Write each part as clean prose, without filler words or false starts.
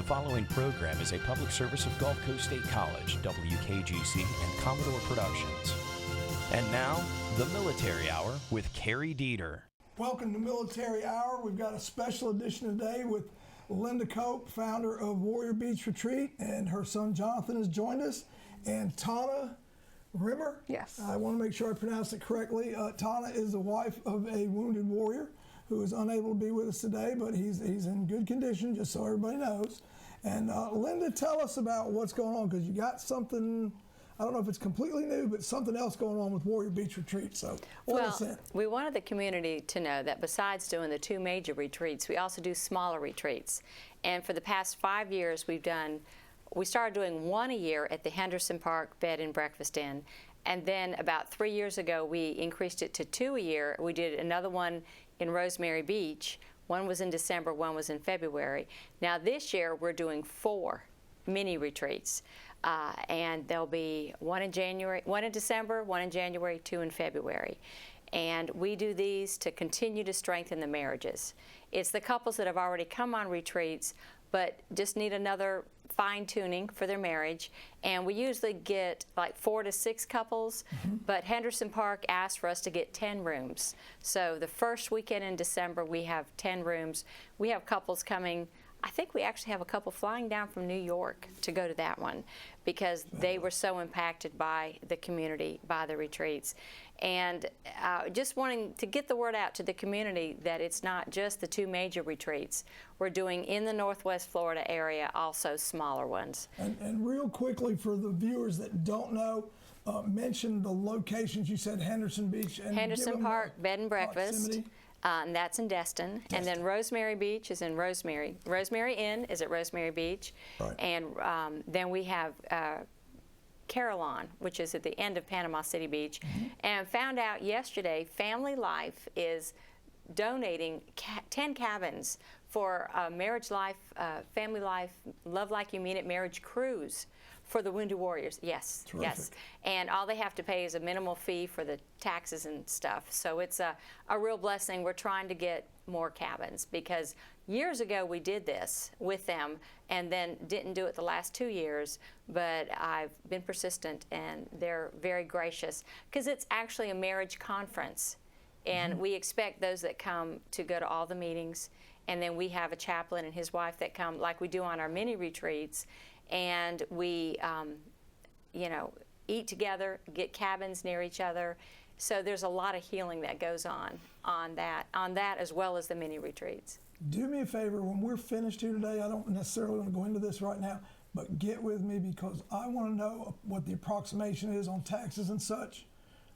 The following program is a public service of Gulf Coast State College, WKGC, and Commodore Productions. And now, the Military Hour with Carrie Dieter. Welcome to Military Hour. We've got a special edition today with Linda Cope, founder of Warrior Beach Retreat, and her son Jonathan has joined us, and Tana Rimmer. Yes. I want to make sure I pronounce it correctly. Tana is the wife of a wounded warrior who is unable to be with us today, but he's in good condition, just so everybody knows. And Linda, tell us about what's going on, because you got something, I don't know if it's completely new, but something else going on with Warrior Beach Retreat, so fill us in. We wanted the community to know that besides doing the two major retreats, we also do smaller retreats. And for the past 5 years, we started doing one a year at the Henderson Park Bed and Breakfast Inn. And then about 3 years ago, we increased it to 2 a year. We did another one in Rosemary Beach. One was in December, one was in February. Now this year, we're doing 4 mini retreats. And there'll be one in December, one in January, 2 in February. And we do these to continue to strengthen the marriages. It's the couples that have already come on retreats, but just need another fine-tuning for their marriage. And we usually get like 4 to 6 couples, but Henderson Park asked for us to get 10 rooms. So the first weekend in December, we have 10 rooms. We have couples coming. I think we actually have a couple flying down from New York to go to that one because they were so impacted by the community, by the retreats. And just wanting to get the word out to the community that it's not just the 2 major retreats. We're doing in the Northwest Florida area also smaller ones. And real quickly for the viewers that don't know, mention the locations. You said Henderson Beach. And Henderson Park Bed and Breakfast. And that's in Destin. And then Rosemary Beach is in Rosemary. Rosemary Inn is at Rosemary Beach. Right. And then we have Carillon, which is at the end of Panama City Beach. And found out yesterday, Family Life is donating 10 cabins for Marriage Life, Family Life, Love Like You Mean It marriage cruise for the Wounded Warriors. Yes, terrific. Yes. And all they have to pay is a minimal fee for the taxes and stuff. So it's a real blessing. We're trying to get more cabins because years ago we did this with them and then didn't do it the last 2 years, but I've been persistent and they're very gracious because it's actually a marriage conference. And we expect those that come to go to all the meetings, and then we have a chaplain and his wife that come like we do on our mini retreats, and we eat together, get cabins near each other. So there's a lot of healing that goes on that as well as the mini retreats. Do me a favor, when we're finished here today, I don't necessarily want to go into this right now, but get with me because I want to know what the approximation is on taxes and such,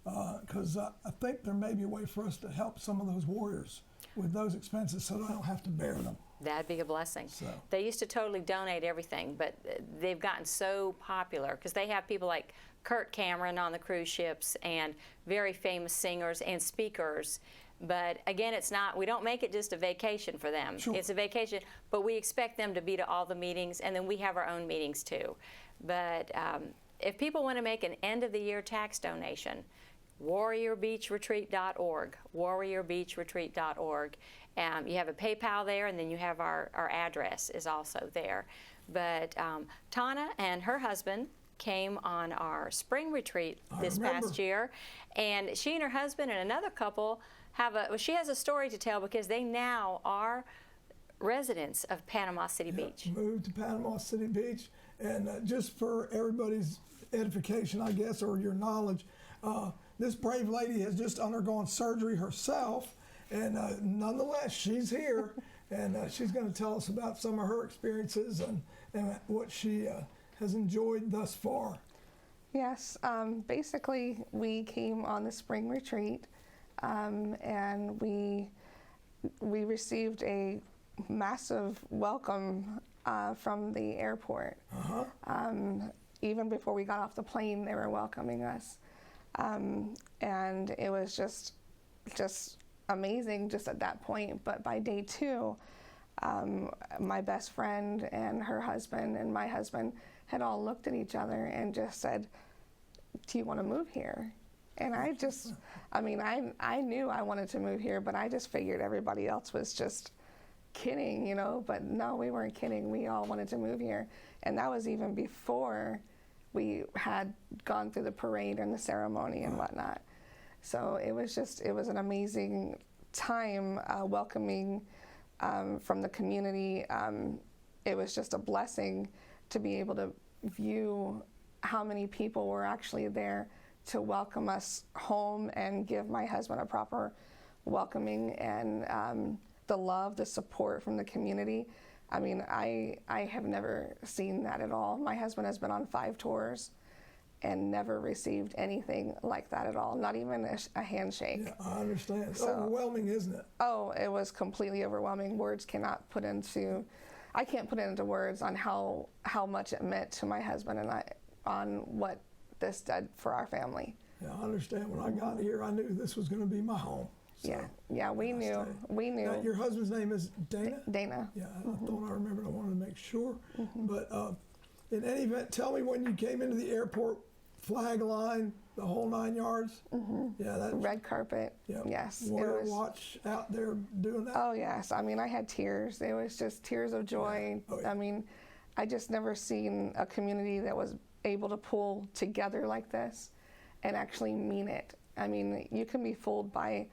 because I think there may be a way for us to help some of those warriors with those expenses so that I don't have to bear them. That'd be a blessing. So. They used to totally donate everything, but they've gotten so popular because they have people like Kirk Cameron on the cruise ships and very famous singers and speakers. But again, we don't make it just a vacation for them. Sure. It's a vacation, but we expect them to be to all the meetings, and then we have our own meetings too. But if people want to make an end-of-the-year tax donation, warriorbeachretreat.org, warriorbeachretreat.org. You have a PayPal there, and then you have our address is also there. But Tana and her husband came on our spring retreat this past year, and she and her husband and another couple she has a story to tell because they now are residents of Panama City Beach. Moved to Panama City Beach, and just for everybody's edification, I guess, or your knowledge, this brave lady has just undergone surgery herself, and nonetheless, she's here, and she's going to tell us about some of her experiences and what she has enjoyed thus far. Yes, basically, we came on the spring retreat, and we received a massive welcome from the airport. Even before we got off the plane, they were welcoming us. And it was just amazing just at that point. But by day 2, my best friend and her husband and my husband had all looked at each other and just said, "Do you want to move here?" And I knew I wanted to move here, but I just figured everybody else was just kidding, you know, but no, we weren't kidding. We all wanted to move here. And that was even before we had gone through the parade and the ceremony and whatnot. So it was an amazing time welcoming from the community. It was just a blessing to be able to view how many people were actually there to welcome us home and give my husband a proper welcoming, and the love, the support from the community. I mean, I have never seen that at all. My husband has been on 5 tours and never received anything like that at all, not even a handshake. Yeah, I understand. It's So- overwhelming, isn't it? Oh, it was completely overwhelming. Words cannot put into, I can't put it into words on how much it meant to my husband and I, on what this did for our family. Yeah, I understand. When I got here, I knew this was going to to be my home. So, Yeah, we I knew. stayed. We knew. Now, your husband's name is Dana? Dana. Yeah, I thought I remembered. I wanted to make sure. But in any event, tell me when you came into the airport, flag line, the whole 9 yards. Yeah, that Red carpet. yeah. Yes. it Warrior was- Watch out there doing that. Oh yes, I mean I had tears. It was just tears of joy. Oh, yeah. I mean, I just never seen a community that was able to pull together like this and actually mean it. I mean, you can be fooled by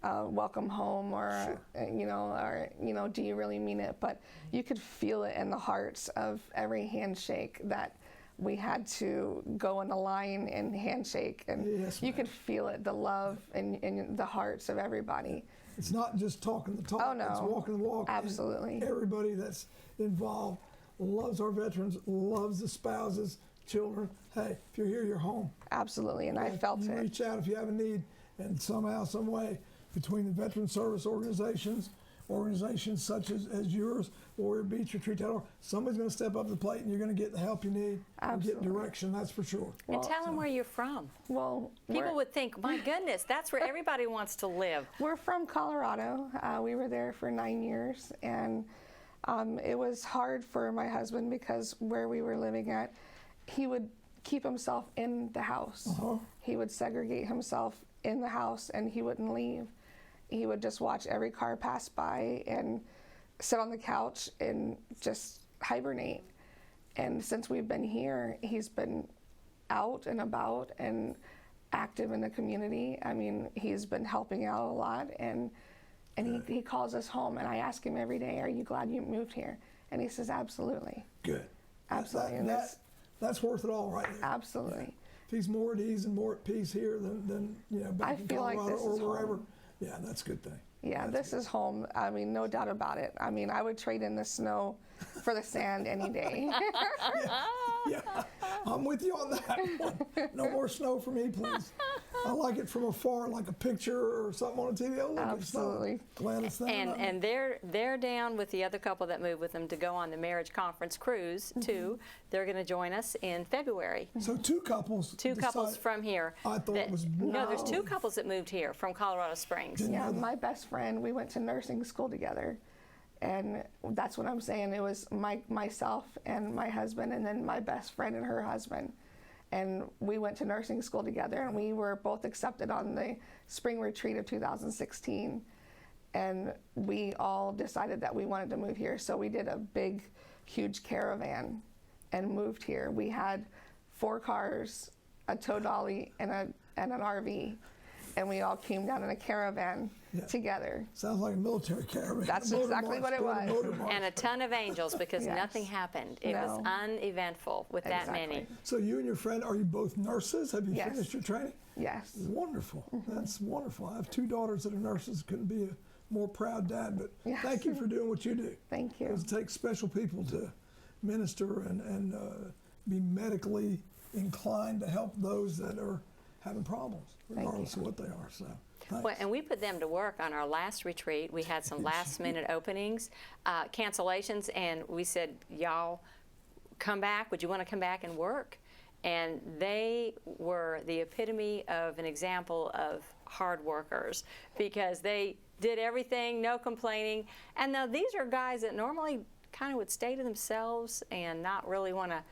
welcome home or you know, do you really mean it? But you could feel it in the hearts of every handshake that we had to go in a line and handshake, and Yes, you ma'am. could feel it, the love in the hearts of everybody. It's not just talking the talk. Oh, no. It's walking the walk. and Absolutely. everybody that's involved loves our veterans, loves the spouses, children. Hey, if you're here, you're home. Absolutely, and I If felt you it. reach out if you have a need, and somehow, some way, between the veteran service organizations such as yours, Warrior Beach Retreat, somebody's going to step up to the plate, and you're going to get the help you need. And get Absolutely. direction. That's for sure. And tell them where you're from. Well, People would think, my goodness, that's where everybody wants to live. we're from Colorado. We were there for 9 years, and it was hard for my husband because where we were living at, he would keep himself in the house. He would segregate himself in the house, and he wouldn't leave. He would just watch every car pass by and sit on the couch and just hibernate. And since we've been here, he's been out and about and active in the community. I mean, he's been helping out a lot, and he calls us home, and I ask him every day, are you glad you moved here? And he says, absolutely. Good. Absolutely. And That's worth it all right there. absolutely. If he's more at ease and more at peace here than back I in feel like Colorado this or is wherever, home. yeah, that's a good thing. Yeah, this is home. I mean, no doubt about it. I mean, I would trade in the snow for the sand any day. Yeah, I'm with you on that one. No more snow for me, please. I like it from afar, like a picture or something on a TV. Oh, look, Absolutely. It's snow. Glad it's that. And they're down with the other couple that moved with them to go on the marriage conference cruise too. They're going to join us in February. So two couples. Two couples decide- from here. I thought it was no. There's two No. couples that moved here from Colorado Springs. Yeah, my best friend, we went to nursing school together. And that's what I'm saying. It was myself and my husband, and then my best friend and her husband. And we went to nursing school together, and we were both accepted on the spring retreat of 2016. And we all decided that we wanted to move here. So we did a big, huge caravan and moved here. We had 4 cars, a tow dolly, and an RV. And we all came down in a caravan together. Sounds like a military caravan. That's A motor exactly march, what it doing a was. motor march. And a ton of angels because Yes. nothing happened. It was No. uneventful with that Exactly. many. So you and your friend, are you both nurses? Have you Yes. finished your training? Yes. Wonderful. That's wonderful. I have 2 daughters that are nurses. Couldn't be a more proud dad. But Yes. thank you for doing what you do. Thank you. Because it takes special people to minister and be medically inclined to help those that are having problems, regardless of what they are. So, thanks. Well, and we put them to work on our last retreat. We had some last-minute openings, cancellations, and we said, y'all come back. Would you want to come back and work? And they were the epitome of an example of hard workers because they did everything, no complaining. And now these are guys that normally kind of would stay to themselves and not really want to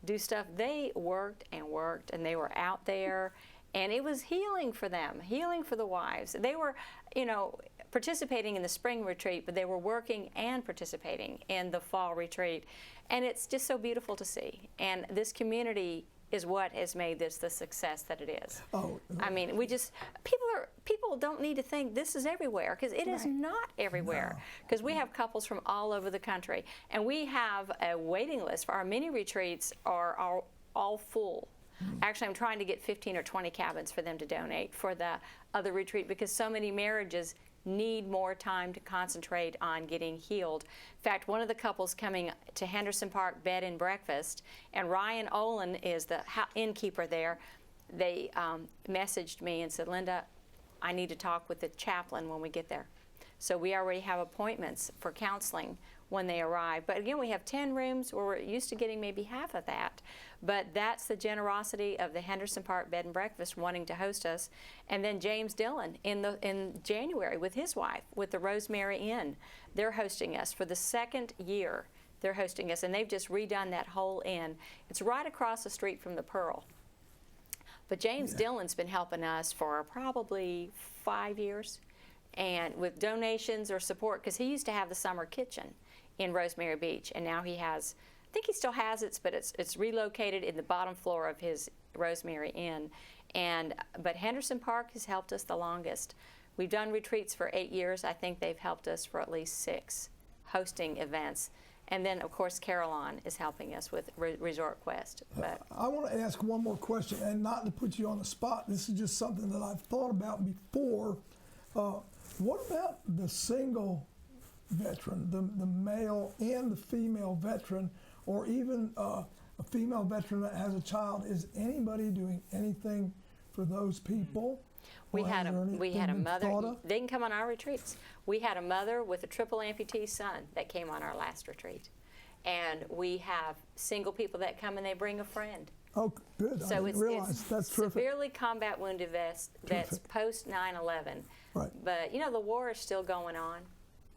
do stuff. They worked and worked, and they were out there. And it was healing for them, healing for the wives. They were, you know, participating in the spring retreat, but they were working and participating in the fall retreat. And it's just so beautiful to see. And this community is what has made this the success that it is. Oh, I mean, people don't need to think this is everywhere, because it is not everywhere. Because we have couples from all over the country, and we have a waiting list for our mini retreats are all full. Actually, I'm trying to get 15 or 20 cabins for them to donate for the other retreat, because so many marriages need more time to concentrate on getting healed. In fact, one of the couples coming to Henderson Park Bed and Breakfast, and Ryan Olin is the innkeeper there, they messaged me and said, Linda, I need to talk with the chaplain when we get there. So we already have appointments for counseling when they arrive. But again, we have 10 rooms where we're used to getting maybe half of that. But that's the generosity of the Henderson Park Bed and Breakfast wanting to host us. And then James Dillon in January with his wife with the Rosemary Inn. They're hosting us for the second year. They're hosting us, and they've just redone that whole inn. It's right across the street from the Pearl. But James Dillon's been helping us for probably 5 years, and with donations or support, because he used to have the summer kitchen in Rosemary Beach, and now he has, I think he still has it, but it's relocated in the bottom floor of his Rosemary Inn. But Henderson Park has helped us the longest. We've done retreats for 8 years. I think they've helped us for at least 6 hosting events. And then, of course, Carolyn is helping us with Resort Quest. But I want to ask one more question, and not to put you on the spot. This is just something that I've thought about before. What about the single veteran, the male and the female veteran, or even a female veteran that has a child? Is anybody doing anything for those people? We had a mother. They can come on our retreats. We had a mother with a triple amputee son that came on our last retreat, and we have single people that come and they bring a friend. Oh, good. So I didn't realize. That's terrific. Severely combat wounded vets post 9/11. Right. But you know, the war is still going on.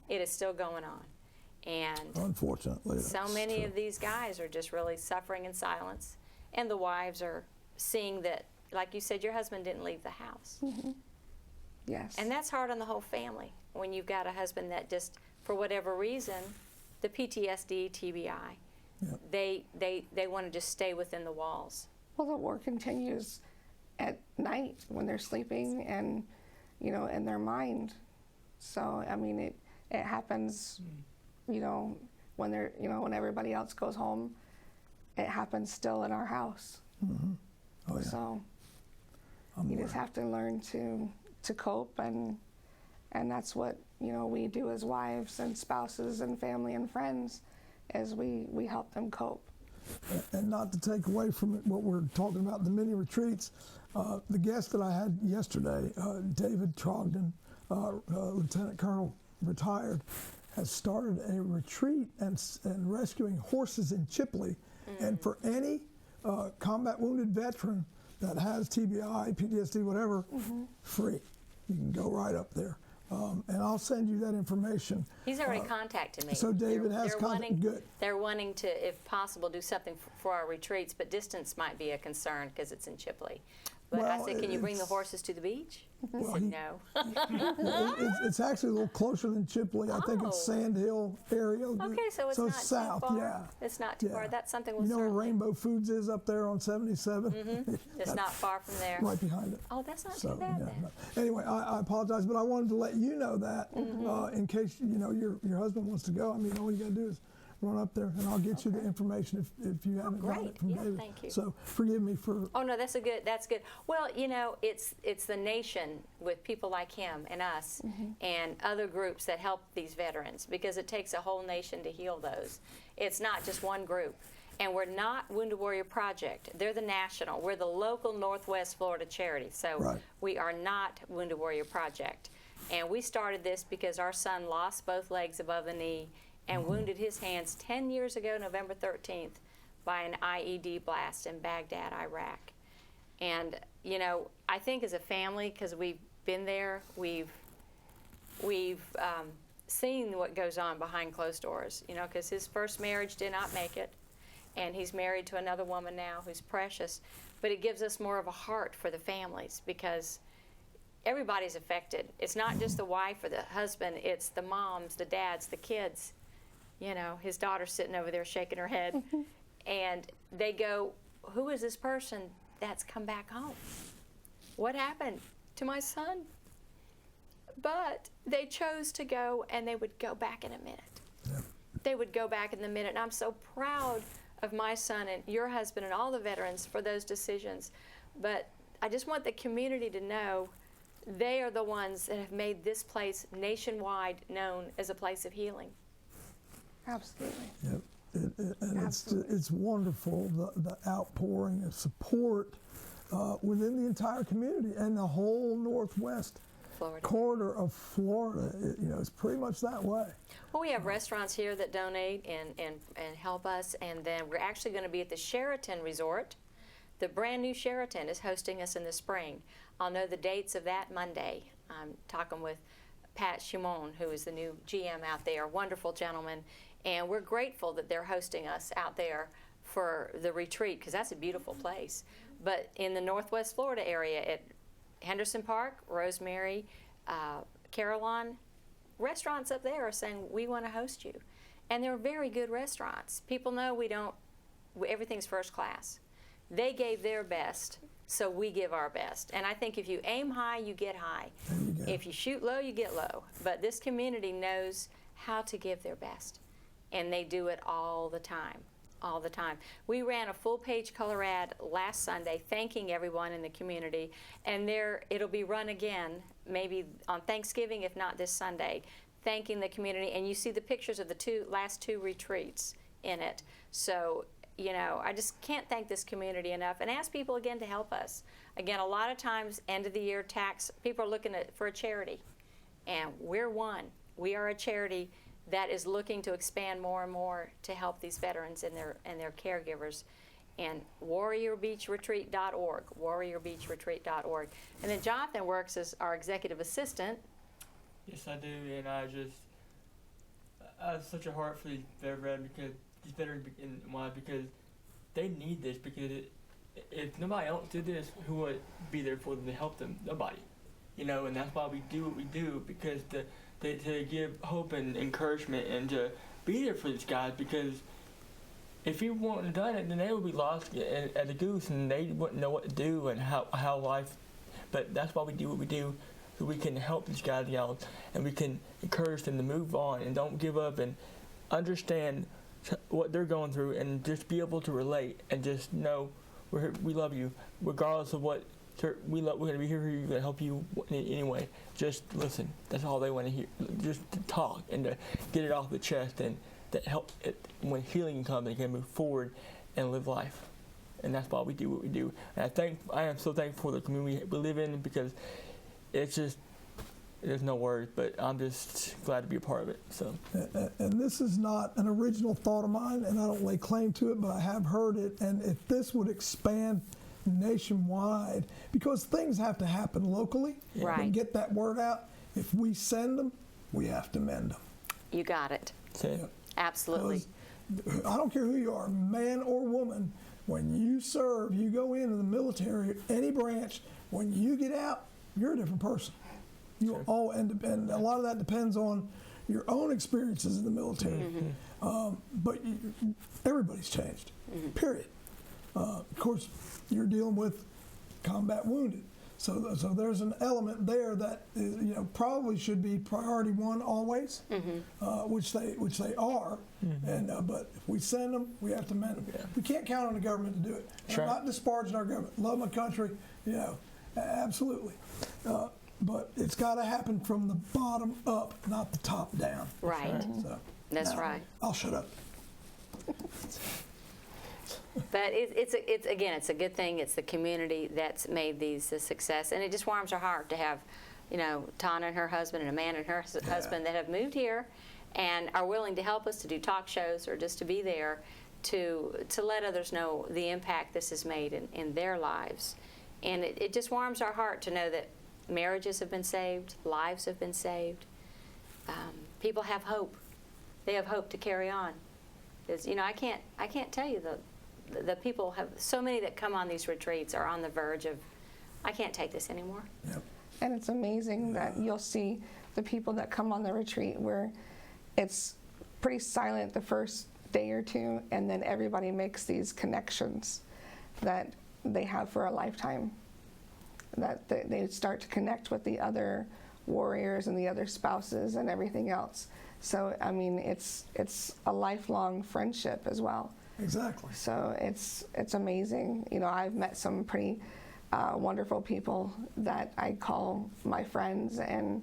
It is still going on, and unfortunately, so many of these guys are just really suffering in silence, and the wives are seeing that. Like you said, your husband didn't leave the house. Mm-hmm. Yes. And that's hard on the whole family when you've got a husband that just, for whatever reason, the PTSD, TBI, they want to just stay within the walls. Well, the war continues at night when they're sleeping and, you know, in their mind. So, I mean, it happens, you know, when they're, you know, when everybody else goes home, it happens still in our house. Mm-hmm. Oh, yeah. So you just have to learn to cope, and that's what, you know, we do as wives and spouses and family and friends, is we help them cope. And not to take away from what we're talking about, the mini retreats, the guest that I had yesterday, David Trogdon, Lieutenant Colonel, retired, has started a retreat and rescuing horses in Chipley. Mm-hmm. And for any combat wounded veteran that has TBI, PTSD, whatever, free. You can go right up there. And I'll send you that information. He's already contacted me. So David has contacted. Good. They're wanting to, if possible, do something for our retreats, but distance might be a concern because it's in Chipley. But well, I said, can you bring the horses to the beach? He said no. It's actually a little closer than Chipley. I think it's Sand Hill area. Okay, so it's not south, too far. Yeah. It's not too far. That's something we'll You know where certainly... Rainbow Foods is up there on 77? Mm-hmm. It's not far from there. Right behind it. Oh, that's not too bad then. No. Anyway, I apologize, but I wanted to let you know that in case you know your husband wants to go. I mean, all you got to do is run up there, and I'll get you the information if you haven't gotten it from David. Thank you. So forgive me for. Oh no, that's good. Well, you know, it's the nation with people like him and us and other groups that help these veterans, because it takes a whole nation to heal those. It's not just one group. And we're not Wounded Warrior Project. They're the national. We're the local Northwest Florida charity. So we are not Wounded Warrior Project. And we started this because our son lost both legs above the knee and wounded his hands 10 years ago, November 13th, by an IED blast in Baghdad, Iraq. And, you know, I think as a family, because we've been there, we've seen what goes on behind closed doors, you know, because his first marriage did not make it, and he's married to another woman now who's precious. but it gives us more of a heart for the families because everybody's affected. It's not just the wife or the husband, it's the moms, the dads, the kids. You know, his daughter's sitting over there shaking her head. And they go, who is this person that's come back home? What happened to my son? But they chose to go, and they would go back in a minute. Yeah. They would go back in a minute. And I'm so proud of my son and your husband and all the veterans for those decisions. But I just want the community to know they are the ones that have made this place nationwide known as a place of healing. Absolutely. Yep. And it's wonderful, the outpouring of support within the entire community and the whole Northwest corridor of Florida. It's pretty much that way. Well, we have restaurants here that donate and help us, and then we're actually going to be at the Sheraton Resort. The brand new Sheraton is hosting us in the spring. I'll know the dates of that Monday. I'm talking with Pat Shimon, who is the new GM out there, wonderful gentleman, and we're grateful that they're hosting us out there for the retreat because that's a beautiful place. But in the Northwest Florida area at Henderson Park, Rosemary, Carillon, restaurants up there are saying, we want to host you. And they're very good restaurants. People know everything's first class. They gave their best, so we give our best. And I think if you aim high, you get high. If you shoot low, you get low. But this community knows how to give their best. And they do it all the time. All the time. We ran a full-page color ad last Sunday thanking everyone in the community, and it'll be run again maybe on Thanksgiving, if not this Sunday, thanking the community. And you see the pictures of the last two retreats in it. So, I just can't thank this community enough and ask people again to help us. Again, a lot of times, end of the year tax, people are looking for a charity, and we're one. We are a charity that is looking to expand more and more to help these veterans and their caregivers. And warriorbeachretreat.org, warriorbeachretreat.org. And then Jonathan works as our executive assistant. Yes, I do, and I have such a heart for these veterans because they need this. Because if nobody else did this, who would be there for them to help them? Nobody, and that's why we do what we do, because to give hope and encouragement and to be there for these guys, because if he wouldn't have done it, then they would be lost at the goose and they wouldn't know what to do and how life. But that's why we do what we do, so we can help these guys out and we can encourage them to move on and don't give up and understand what they're going through and just be able to relate and just know we love you regardless of what. We're going to be here for you, to help you anyway. Just listen. That's all they want to hear. Just to talk and to get it off the chest, and that help it when healing comes, they can move forward and live life. And that's why we do what we do. And I am so thankful for the community we live in, because it's just, there's no words, but I'm just glad to be a part of it. So. And this is not an original thought of mine, and I don't lay claim to it, but I have heard it. And if this would expand nationwide, because things have to happen locally and get that word out. If we send them, we have to mend them. You got it. Yeah. Absolutely. Because I don't care who you are, man or woman, when you serve, you go into the military, any branch, when you get out, you're a different person. And a lot of that depends on your own experiences in the military. But everybody's changed, period. Of course, you're dealing with combat wounded, so there's an element there that is, probably should be priority one always, which they are. And but if we send them, we have to mend them. We can't count on the government to do it. I'm not disparaging our government. Love my country, absolutely. But it's got to happen from the bottom up, not the top down. Right. So, that's right. I'll shut up. But it's a good thing. It's the community that's made these a success, and it just warms our heart to have, Tana and her husband and Amanda and her husband that have moved here, and are willing to help us to do talk shows or just to be there to let others know the impact this has made in their lives, and it just warms our heart to know that marriages have been saved, lives have been saved. People have hope. They have hope to carry on. I can't tell you the people have, so many that come on these retreats are on the verge of, I can't take this anymore. Yep. And it's amazing that you'll see the people that come on the retreat where it's pretty silent the first day or two, and then everybody makes these connections that they have for a lifetime. That they start to connect with the other warriors and the other spouses and everything else. So, I mean, it's a lifelong friendship as well. Exactly. So it's amazing. You know, I've met some pretty wonderful people that I call my friends, and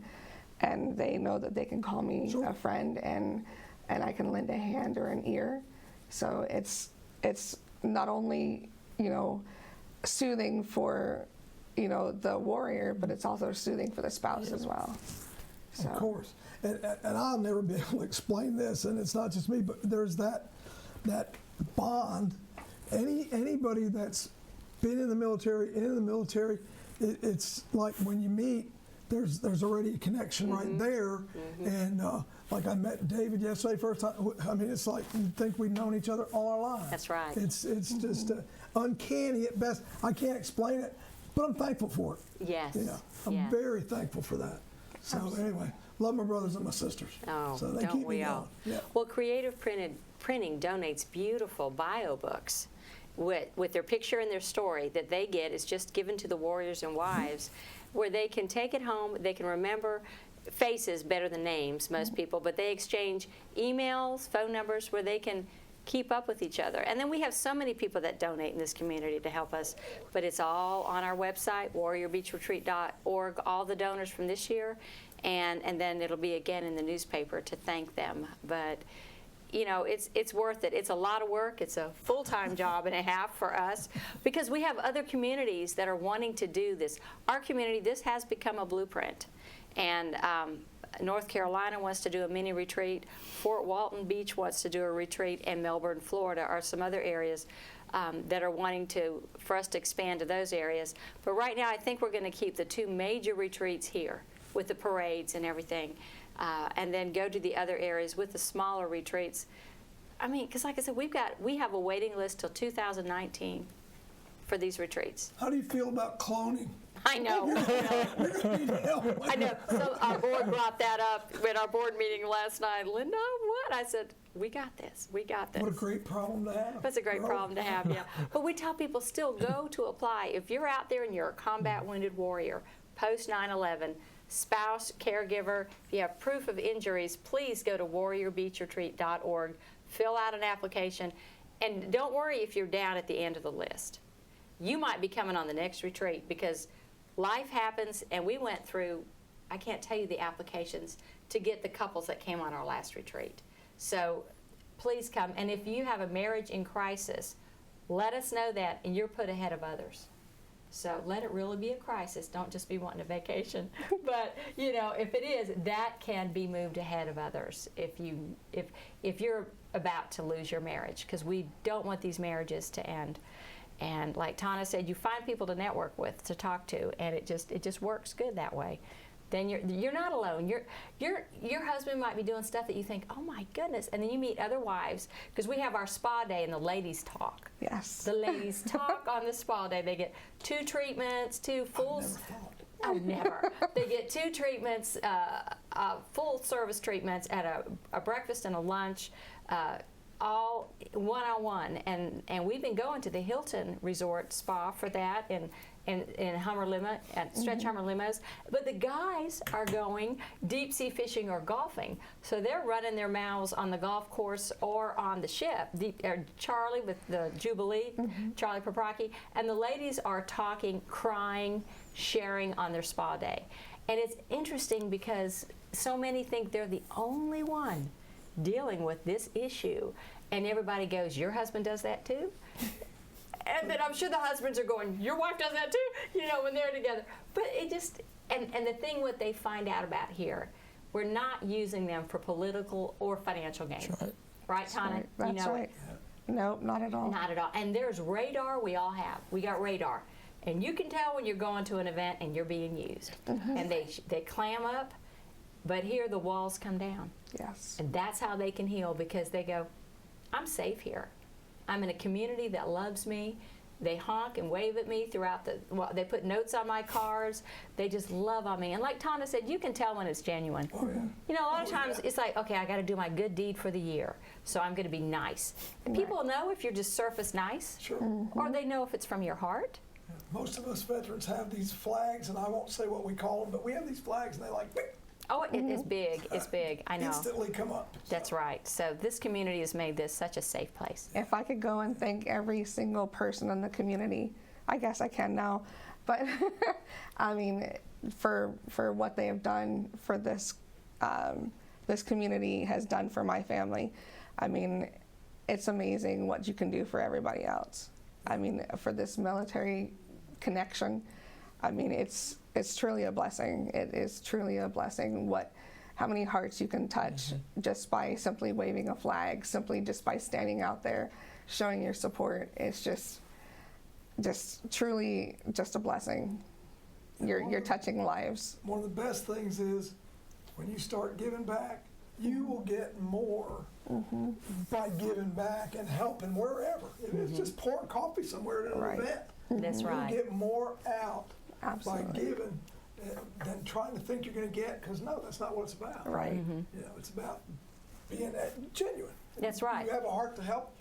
they know that they can call me Sure. a friend, and I can lend a hand or an ear. So it's not only, you know, soothing for, you know, the warrior, but it's also soothing for the spouse as well. So. Of course. And I'll never be able to explain this, and it's not just me, but there's that bond. Anybody that's been in the military, it's like when you meet, there's already a connection right there. And like I met David yesterday first time. I mean, it's like you'd think we've known each other all our lives. That's right. It's just uncanny at best. I can't explain it, but I'm thankful for it. Yes. You know, I'm Yes. very thankful for that. So anyway, love my brothers and my sisters. Oh, so they don't keep me we all? going. Yeah. Well, Creative Printing donates beautiful bio books with their picture and their story that they get is just given to the warriors and wives, where they can take it home. They can remember faces better than names, most people, but they exchange emails, phone numbers, where they can keep up with each other. And then we have so many people that donate in this community to help us, but it's all on our website, warriorbeachretreat.org, all the donors from this year, and then it'll be again in the newspaper to thank them. But you know, it's worth it. It's a lot of work. It's a full-time job and a half for us, because we have other communities that are wanting to do this. Our community, this has become a blueprint. And North Carolina wants to do a mini retreat. Fort Walton Beach wants to do a retreat, and Melbourne, Florida are some other areas that are wanting for us to expand to those areas. But right now, I think we're going to keep the two major retreats here with the parades and everything, and then go to the other areas with the smaller retreats. I mean, because like I said, we have a waiting list till 2019 for these retreats. How do you feel about cloning? I know. You're gonna need help. I know. So our board brought that up at our board meeting last night. Linda, what? I said, we got this. We got this. What a great problem to have. That's a great problem to have, yeah. But we tell people still go to apply. If you're out there and you're a combat wounded warrior, post 9/11, spouse, caregiver, if you have proof of injuries, please go to warriorbeachretreat.org, fill out an application, and don't worry if you're down at the end of the list. You might be coming on the next retreat, because life happens, and we went through, I can't tell you the applications to get the couples that came on our last retreat. So please come, and if you have a marriage in crisis, let us know that, and you're put ahead of others. So let it really be a crisis. Don't just be wanting a vacation. But you know, if it is, that can be moved ahead of others if you're about to lose your marriage, because we don't want these marriages to end. And like Tana said, you find people to network with, to talk to, and it just works good that way. Then you're not alone. Your husband might be doing stuff that you think, oh my goodness, and then you meet other wives, because we have our spa day and the ladies talk. Yes. The ladies talk on the spa day. They get 2 treatments, 2 full. Never. They get 2 treatments, full service treatments at a breakfast and a lunch. All one-on-one, and we've been going to the Hilton Resort Spa for that, and Hummer limo, stretch Hummer limos. But the guys are going deep sea fishing or golfing, so they're running their mouths on the golf course or on the ship. Charlie with the Jubilee, Charlie Paprocki, and the ladies are talking, crying, sharing on their spa day. And it's interesting because so many think they're the only one dealing with this issue, and everybody goes, your husband does that too? And then I'm sure the husbands are going, your wife does that too, you know, when they're together. But it just, and the thing what they find out about here, we're not using them for political or financial gain. That's right. Right, Tana? Right. That's you know, right. No, not at all. not at all. And there's radar we all have. We got radar. And you can tell when you're going to an event and you're being used. And they clam up, but here the walls come down. Yes. And that's how they can heal, because they go, I'm safe here. I'm in a community that loves me. They honk and wave at me throughout they put notes on my cars. They just love on me. And like Tana said, you can tell when it's genuine. Oh, yeah. You know, a lot of times it's like, okay, I got to do my good deed for the year, so I'm going to be nice. People know if you're just surface nice, Sure. or they know if it's from your heart. Most of us veterans have these flags, and I won't say what we call them, but we have these flags, and they like Oh, it's big. It's big. I know. instantly come up. That's right. So this community has made this such a safe place. If I could go and thank every single person in the community, I guess I can now, but I mean, for what they have done for this, this community has done for my family. I mean, it's amazing what you can do for everybody else. I mean, for this military connection, I mean, it's truly a blessing. It is truly a blessing how many hearts you can touch just by simply waving a flag, simply just by standing out there, showing your support. It's just truly just a blessing. You're touching lives. One of the best things is when you start giving back, you will get more by giving back and helping wherever. If it's just pouring coffee somewhere at an Right. event, That's right. you get more out Absolutely. by giving than trying to think you're going to get, because no, that's not what it's about. Right. You know, it's about being genuine. That's right. You have a heart to help.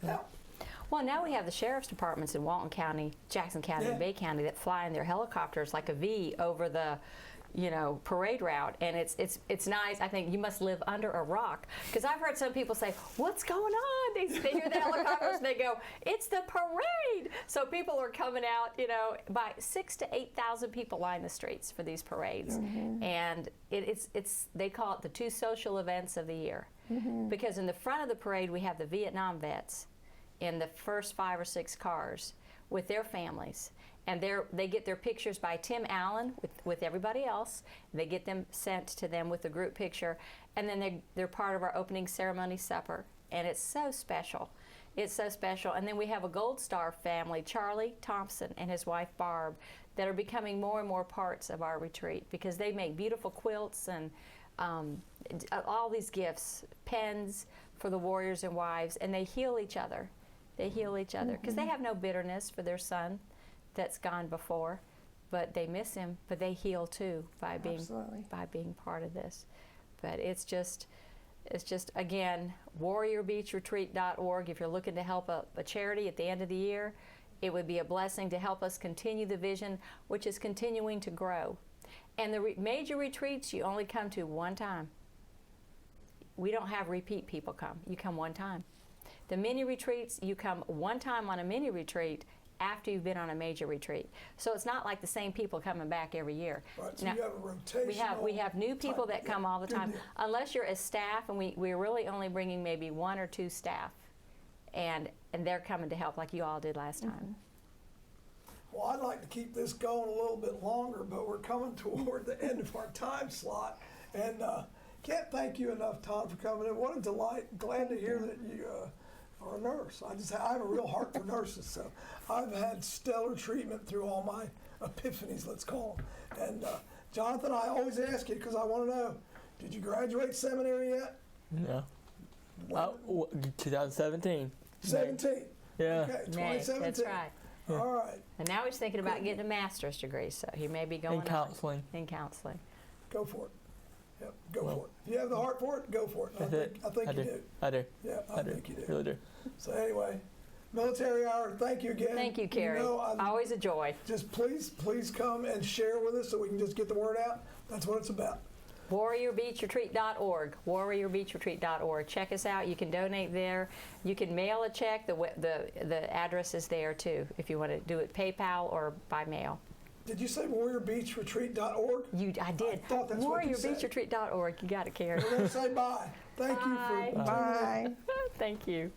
Well, now we have the sheriff's departments in Walton County, Jackson County, and Bay County that fly in their helicopters like a V over the, parade route, and it's nice. I think you must live under a rock, because I've heard some people say, "What's going on?" They hear the helicopters and they go, "It's the parade!" So people are coming out. By 6,000 to 8,000 people line the streets for these parades, and they call it the two social events of the year, because in the front of the parade we have the Vietnam vets in the first 5 or 6 cars with their families. And they get their pictures by Tim Allen with everybody else. They get them sent to them with a group picture. And then they're part of our opening ceremony supper. And it's so special. It's so special. And then we have a Gold Star family, Charlie Thompson and his wife Barb, that are becoming more and more parts of our retreat, because they make beautiful quilts and all these gifts, pens for the warriors and wives, and they heal each other. They heal each other because they have no bitterness for their son that's gone before, but they miss him, but they heal too by being part of this. But it's just again, warriorbeachretreat.org. If you're looking to help a charity at the end of the year, it would be a blessing to help us continue the vision, which is continuing to grow. And the major retreats you only come to one time. We don't have repeat people come. You come one time. The mini retreats, you come one time on a mini retreat after you've been on a major retreat. So it's not like the same people coming back every year. Right, so now, you have a rotation. we have new people that come all the time, unless you're as staff, and we're really only bringing maybe 1 or 2 staff, and they're coming to help like you all did last time. Well, I'd like to keep this going a little bit longer, but we're coming toward the end of our time slot, and can't thank you enough, Tom, for coming in. What a delight. Glad to hear that you are a nurse. I have a real heart for nurses, so I've had stellar treatment through all my epiphanies, let's call them. And Jonathan, I always ask you because I want to know, did you graduate seminary yet? No. 2017. 17. Yeah. Okay, 2017. That's right. All right. And now he's thinking about getting a master's degree, so he may be going In counseling. In counseling. Go for it. Yep, go for it. If you have the heart for it, go for it. I think you do. I do. Yeah, I think you do. Really do. So anyway, Military Hour, thank you again. Thank you, Carrie. Always a joy. Just please come and share with us so we can just get the word out. That's what it's about. warriorbeachretreat.org. warriorbeachretreat.org. Check us out. You can donate there. You can mail a check. The address is there too if you want to do it PayPal or by mail. Did you say warriorbeachretreat.org? I did. I thought that's what you said. warriorbeachretreat.org. You got it, Carrie. We're going to say bye. Thank you for Bye. tuning in. Bye. Thank you.